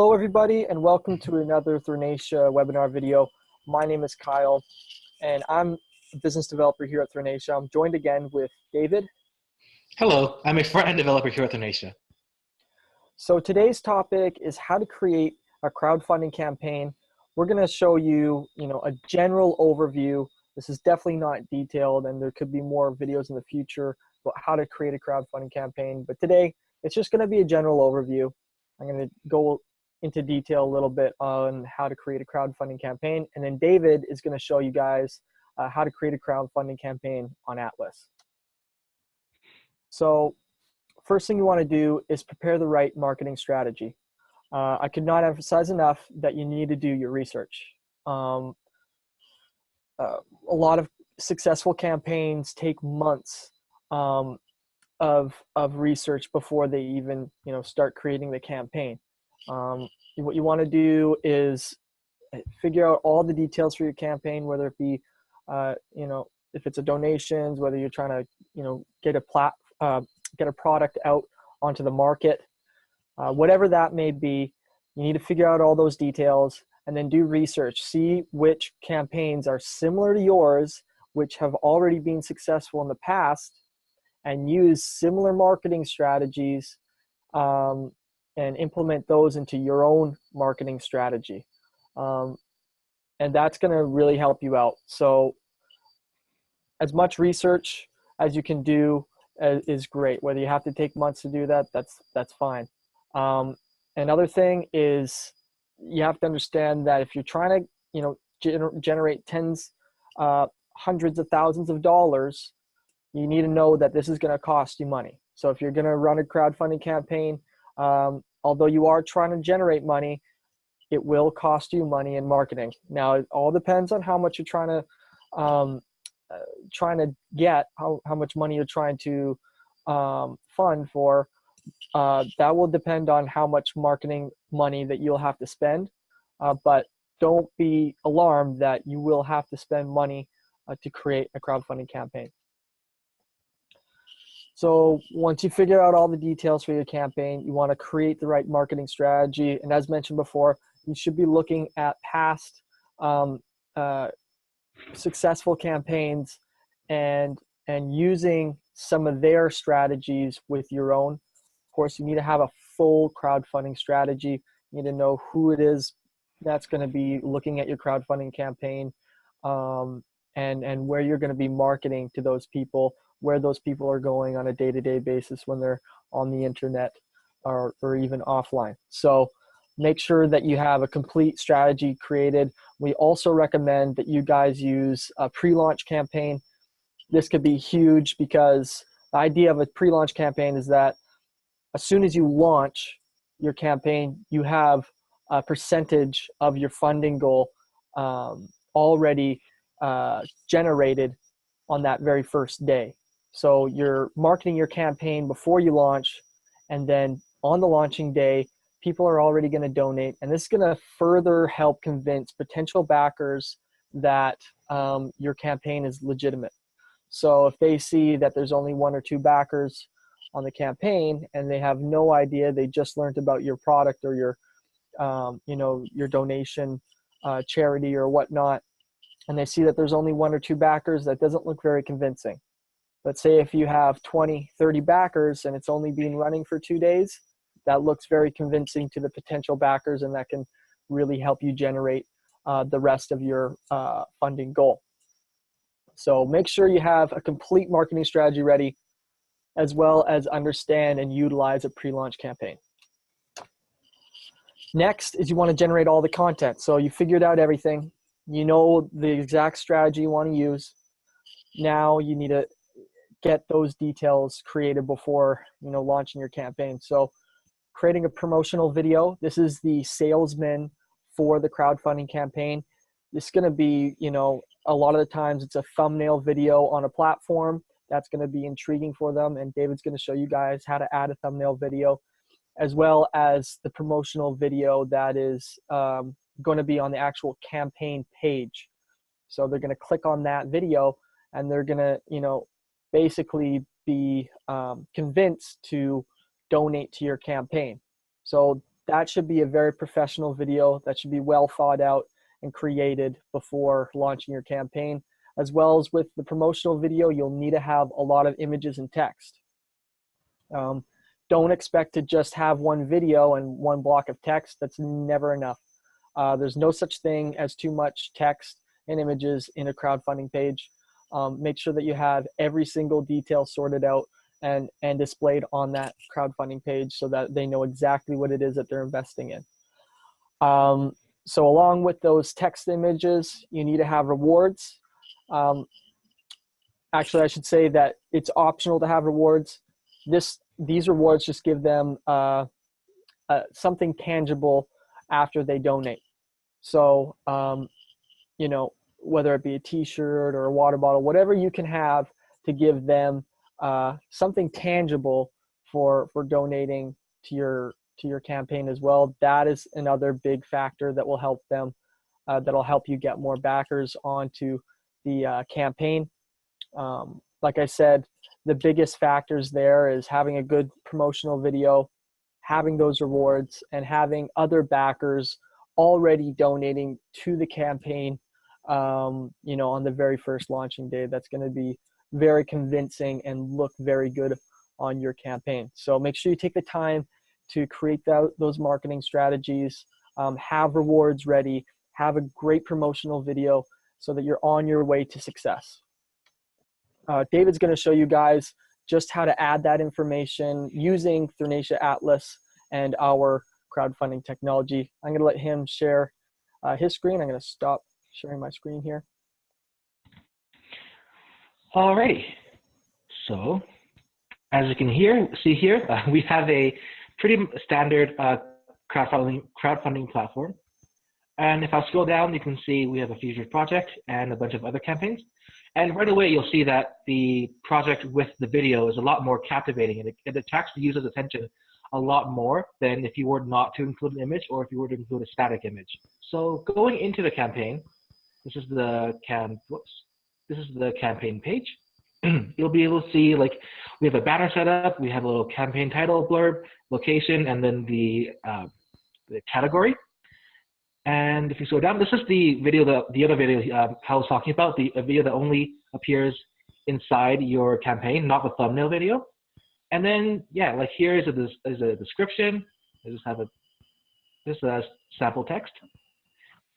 Hello everybody and welcome to another Thrinacia webinar video. My name is Kyle and I'm a business developer here at Thrinacia. I'm joined again with David. Hello, I'm a front-end developer here at Thrinacia. So today's topic is how to create a crowdfunding campaign. We're going to show you, a general overview. This is definitely not detailed and there could be more videos in the future about how to create a crowdfunding campaign. But today it's just going to be a general overview. I'm going to go into detail a little bit on how to create a crowdfunding campaign. And then David is going to show you guys how to create a crowdfunding campaign on Atlas. So first thing you want to do is prepare the right marketing strategy. I could not emphasize enough that you need to do your research. A lot of successful campaigns take months of research before they even start creating the campaign. What you want to do is figure out all the details for your campaign, whether it be if it's a donations, whether you're trying to get a product out onto the market, whatever that may be. You need to figure out all those details and then do research. See which campaigns are similar to yours, which have already been successful in the past, and use similar marketing strategies and implement those into your own marketing strategy. And that's going to really help you out. So as much research as you can do is great. Whether you have to take months to do that, that's fine. Another thing is you have to understand that if you're trying to generate hundreds of thousands of dollars, you need to know that this is going to cost you money. So if you're going to run a crowdfunding campaign, although you are trying to generate money, it will cost you money in marketing. Now, it all depends on how much you're trying to get, how much money you're trying to fund for. That will depend on how much marketing money that you'll have to spend. But don't be alarmed that you will have to spend money to create a crowdfunding campaign. So once you figure out all the details for your campaign, you want to create the right marketing strategy. And as mentioned before, you should be looking at past successful campaigns and using some of their strategies with your own. Of course, you need to have a full crowdfunding strategy. You need to know who it is that's going to be looking at your crowdfunding campaign, and where you're going to be marketing to those people, where those people are going on a day-to-day basis when they're on the internet or even offline. So make sure that you have a complete strategy created. We also recommend that you guys use a pre-launch campaign. This could be huge because the idea of a pre-launch campaign is that as soon as you launch your campaign, you have a percentage of your funding goal already generated on that very first day. So you're marketing your campaign before you launch, and then on the launching day, people are already going to donate. And this is going to further help convince potential backers that your campaign is legitimate. So if they see that there's only 1 or 2 backers on the campaign and they have no idea, they just learned about your product or your donation charity or whatnot, and they see that there's only 1 or 2 backers, that doesn't look very convincing. Let's say if you have 20, 30 backers and it's only been running for 2 days, that looks very convincing to the potential backers, and that can really help you generate the rest of your funding goal. So make sure you have a complete marketing strategy ready, as well as understand and utilize a pre-launch campaign. Next is you want to generate all the content. So you figured out everything. You know the exact strategy you want to use. Now you need to get those details created before launching your campaign. So creating a promotional video. This is the salesman for the crowdfunding campaign. This is going to be, a lot of the times it's a thumbnail video on a platform that's going to be intriguing for them. And David's going to show you guys how to add a thumbnail video, as well as the promotional video that is going to be on the actual campaign page. So they're going to click on that video and they're going to, basically be convinced to donate to your campaign. So that should be a very professional video that should be well thought out and created before launching your campaign. As well as with the promotional video, you'll need to have a lot of images and text. Don't expect to just have one video and one block of text. That's never enough. There's no such thing as too much text and images in a crowdfunding page. Make sure that you have every single detail sorted out and displayed on that crowdfunding page so that they know exactly what it is that they're investing in. So along with those text images, you need to have rewards. Actually, I should say that it's optional to have rewards. These rewards just give them something tangible after they donate. So, you know, whether it be a t-shirt or a water bottle, whatever you can have to give them something tangible for donating to your campaign as well. That is another big factor that will help them, that'll help you get more backers onto the campaign. Like I said, the biggest factors there is having a good promotional video, having those rewards, and having other backers already donating to the campaign, you know, on the very first launching day. That's going to be very convincing and look very good on your campaign. So make sure you take the time to create those marketing strategies, have rewards ready, have a great promotional video so that you're on your way to success. David's going to show you guys just how to add that information using Thrinacia Atlas and our crowdfunding technology. I'm going to let him share his screen. I'm going to stop sharing my screen here. Alrighty. So, as you can see here, we have a pretty standard crowdfunding platform. And if I scroll down, you can see we have a featured project and a bunch of other campaigns. And right away, you'll see that the project with the video is a lot more captivating, and it attracts the user's attention a lot more than if you were not to include an image or if you were to include a static image. So going into the campaign, this is the campaign page. You'll be able to see, like, we have a banner set up, we have a little campaign title, blurb, location, and then the category. And if you scroll down, this is the video, the other video Hal was talking about, a video that only appears inside your campaign, not the thumbnail video. And then, yeah, like here is a description. I just have this sample text.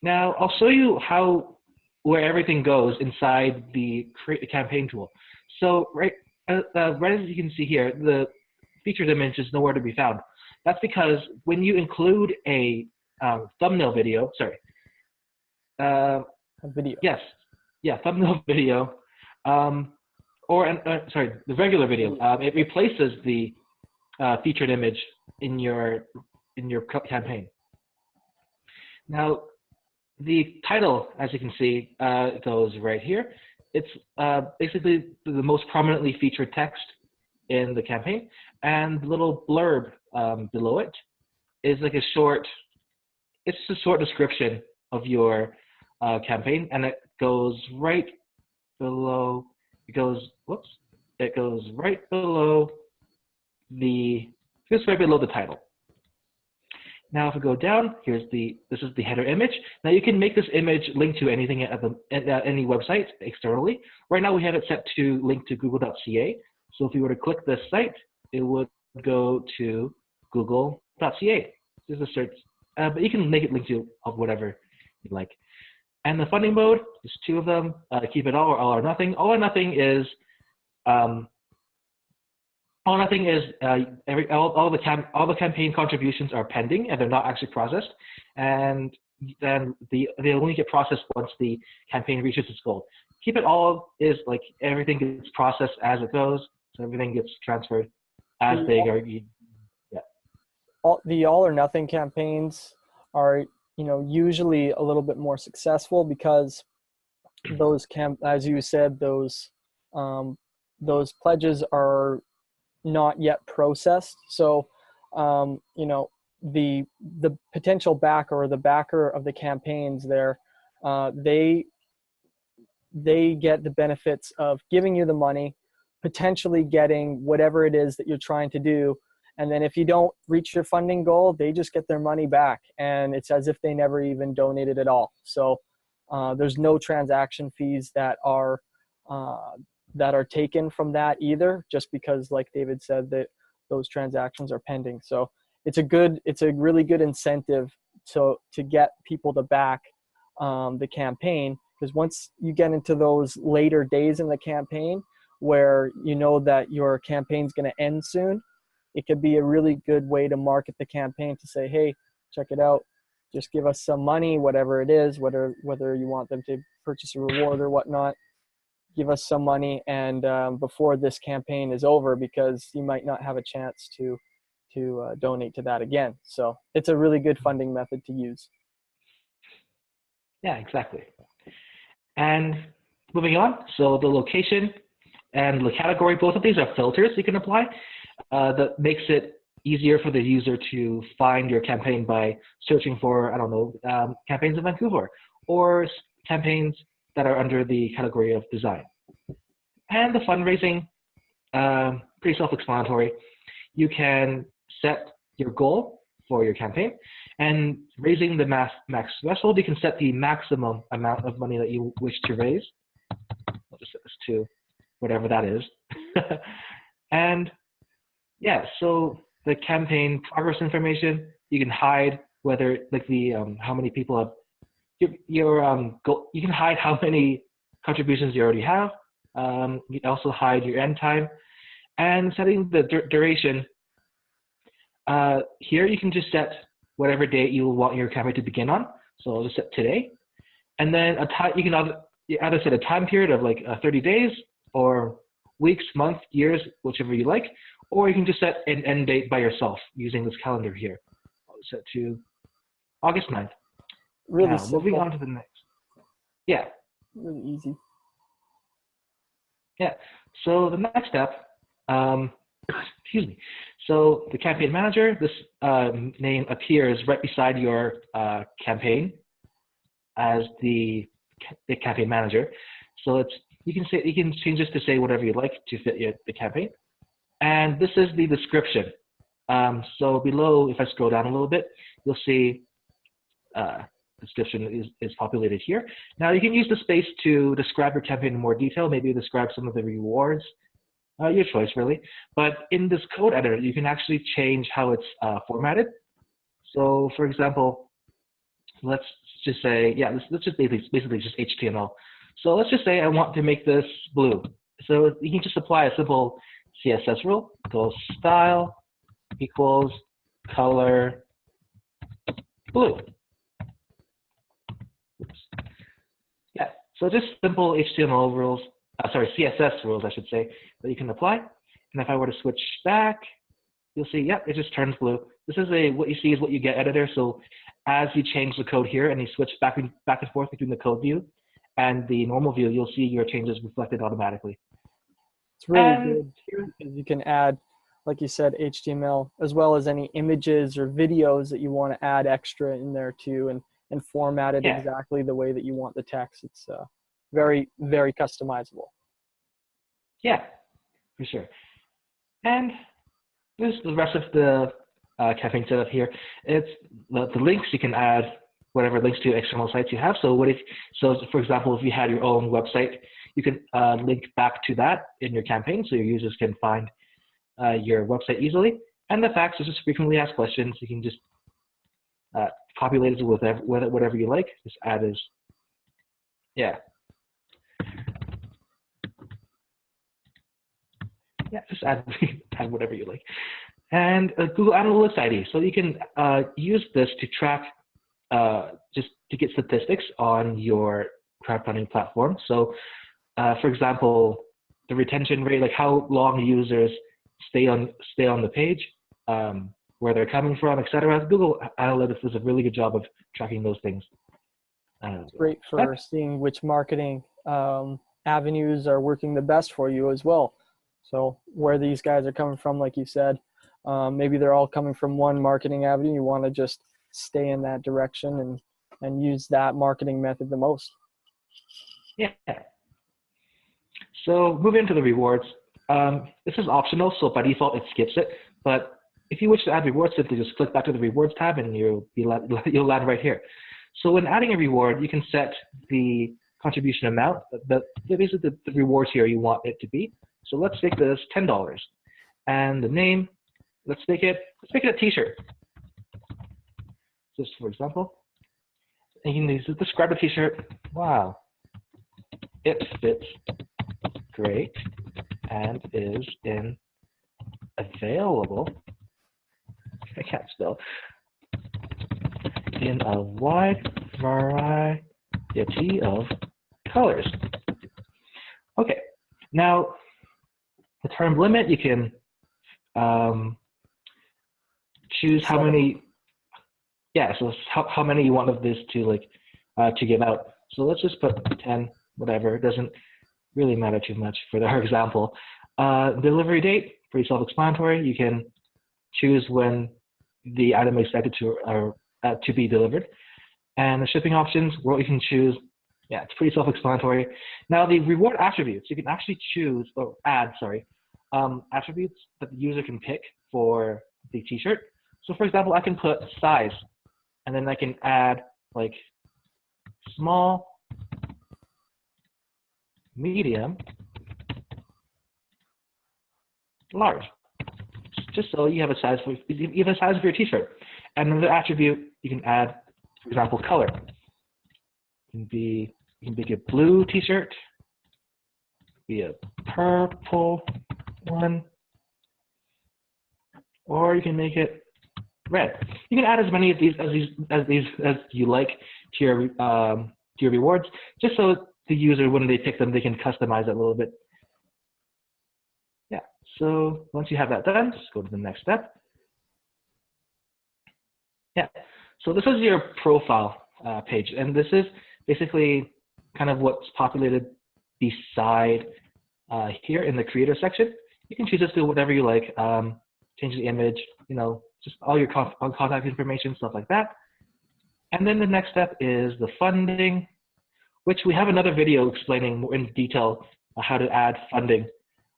Now, I'll show you where everything goes inside the Create a Campaign tool. So right as you can see here, the featured image is nowhere to be found. That's because when you include a thumbnail video, A video. Yes, yeah, thumbnail video, the regular video. It replaces the featured image in your campaign. Now, the title, as you can see, goes right here. It's basically the most prominently featured text in the campaign, and the little blurb below it is like a short description of your campaign, and it goes right below. It goes right below the title. Now, if we go down, this is the header image. Now, you can make this image link to anything at any website externally. Right now, we have it set to link to google.ca. So if you were to click this site, it would go to google.ca. This is a search, but you can make it link to whatever you like. And the funding mode, there's two of them. Keep it all or nothing. All or nothing is all the campaign contributions are pending and they're not actually processed, and then they only get processed once the campaign reaches its goal. Keep it all is like everything gets processed as it goes, so everything gets transferred as they are. Yeah. The all or nothing campaigns are, you know, usually a little bit more successful because those as you said, those pledges are not yet processed. So, you know, the potential backer or the backer of the campaigns there, they get the benefits of giving you the money, potentially getting whatever it is that you're trying to do, And then if you don't reach your funding goal, they just get their money back, and it's as if they never even donated at all. So there's no transaction fees that are taken from that either, just because, like David said, that those transactions are pending. So it's a really good incentive to get people to back the campaign, because once you get into those later days in the campaign where you know that your campaign's going to end soon, it could be a really good way to market the campaign, to say, hey, check it out, just give us some money, whatever it is, whether you want them to purchase a reward or whatnot, give us some money, and before this campaign is over, because you might not have a chance to donate to that again. So it's a really good funding method to use. Yeah, exactly. And moving on, so the location and the category, both of these are filters you can apply that makes it easier for the user to find your campaign by searching for, I don't know, campaigns in Vancouver, or campaigns that are under the category of design. And the fundraising, pretty self-explanatory. You can set your goal for your campaign, and raising the max threshold, you can set the maximum amount of money that you wish to raise. I'll just set this to whatever that is. And yeah, so the campaign progress information, you can hide whether, like, the how many people have your goal. You can hide how many contributions you already have. You can also hide your end time, and setting the duration. Here you can just set whatever date you want your campaign to begin on. So I'll just set today, and then you can either set a time period of like 30 days, or weeks, months, years, whichever you like, or you can just set an end date by yourself using this calendar here. I'll set to August 9th. Really now, simple. moving on to the next. Yeah. Really easy. Yeah. So the next step, excuse me. So the campaign manager, this name appears right beside your campaign as the campaign manager. So you can change this to say whatever you like to fit the campaign. And this is the description. So below, if I scroll down a little bit, you'll see description is populated here. Now you can use the space to describe your campaign in more detail, maybe describe some of the rewards, your choice really. But in this code editor, you can actually change how it's formatted. So for example, let's just say, yeah, let's just basically just HTML. So let's just say I want to make this blue. So you can just apply a simple CSS rule, equals style equals color blue. Oops. Yeah, so just simple HTML rules, CSS rules, I should say, that you can apply. And if I were to switch back, you'll see, yep, it just turns blue. This is what you see is what you get editor. So as you change the code here and you switch back and forth between the code view and the normal view, you'll see your changes reflected automatically. It's really good because you can add, like you said, HTML, as well as any images or videos that you want to add extra in there too, and format it exactly the way that you want the text. It's very, very customizable. Yeah, for sure. And this is the rest of the campaign setup here. It's the links. You can add whatever links to external sites you have. So for example, if you had your own website, you can link back to that in your campaign, so your users can find your website easily. And the facts is just frequently asked questions. You can just populate it with whatever you like. Just add as, yeah. Yeah, just add whatever you like. And Google Analytics ID. So you can use this to track, just to get statistics on your crowdfunding platform. So for example, the retention rate, like how long users stay on the page, where they're coming from, etc. Google Analytics does a really good job of tracking those things. It's great for seeing which marketing avenues are working the best for you as well. So where these guys are coming from, like you said, maybe they're all coming from one marketing avenue. You want to just stay in that direction and use that marketing method the most. Yeah. So moving into the rewards, this is optional, so by default it skips it. But if you wish to add rewards, simply just click back to the rewards tab and you'll land right here. So when adding a reward, you can set the contribution amount, basically the rewards here you want it to be. So let's make this $10. And the name, let's make it a t-shirt. Just for example. And you can describe the t-shirt. Wow, it fits great and is available. I can't spell. In a wide variety of colors. Okay, now the term limit, you can choose how many. Yeah, so how many you want of this to to give out. So let's just put 10, whatever. It doesn't really matter too much for our example. Delivery date, pretty self-explanatory. You can choose when the item is expected to be delivered. And the shipping options, well, you can choose, yeah, it's pretty self-explanatory. Now the reward attributes, you can actually choose, or add, sorry, attributes that the user can pick for the t-shirt. So for example, I can put size, and then I can add like small, medium, large, just so you have a size for your t-shirt. And another attribute you can add, for example, color. You can make a blue t-shirt, be a purple one, or you can make it red. You can add as many of these as you like to your rewards, just so the user, when they pick them, they can customize it a little bit. Yeah. So once you have that done, just go to the next step. Yeah. So this is your profile page, and this is basically kind of what's populated beside here in the creator section. You can choose to do whatever you like, change the image, just all your contact information, stuff like that. And then the next step is the funding, which we have another video explaining more in detail how to add funding.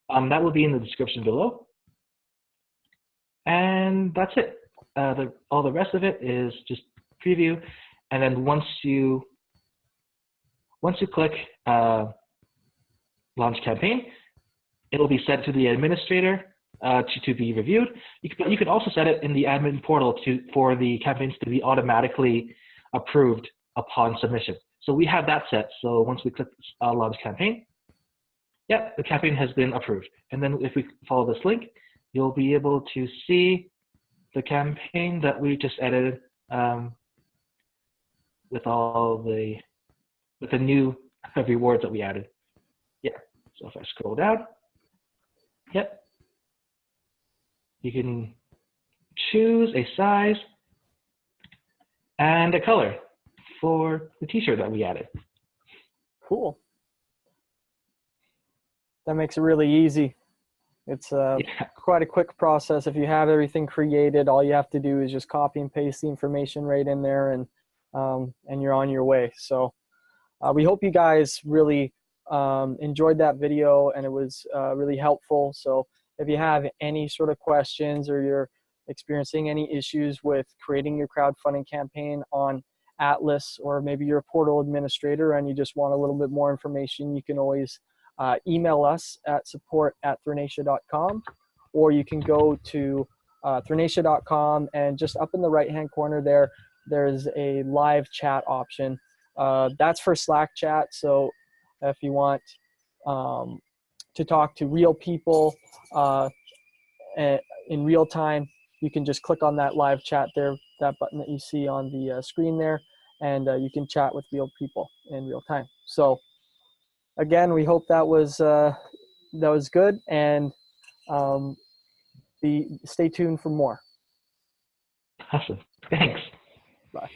That will be in the description below. And that's it. All the rest of it is just preview. And then once you click launch campaign, it will be sent to the administrator to be reviewed. You can also set it in the admin portal for the campaigns to be automatically approved upon submission. So we have that set. So once we click launch campaign, yeah, the campaign has been approved. And then if we follow this link, you'll be able to see the campaign that we just edited with the new rewards that we added. Yeah. So if I scroll down, yep. You can choose a size and a color for the t-shirt that we added. Cool. That makes it really easy. It's quite a quick process. If you have everything created, all you have to do is just copy and paste the information right in there, and you're on your way. So we hope you guys really enjoyed that video, and it was really helpful. So if you have any sort of questions, or you're experiencing any issues with creating your crowdfunding campaign on Atlas, or maybe you're a portal administrator and you just want a little bit more information, you can always email us at support@Thrinacia.com, or you can go to Thrinacia.com, and just up in the right-hand corner there's a live chat option. That's for Slack chat. So if you want to talk to real people in real time, you can just click on that live chat there, that button that you see on the screen there, and you can chat with real people in real time. So again, we hope that was good, and stay tuned for more. Awesome. Thanks. Bye.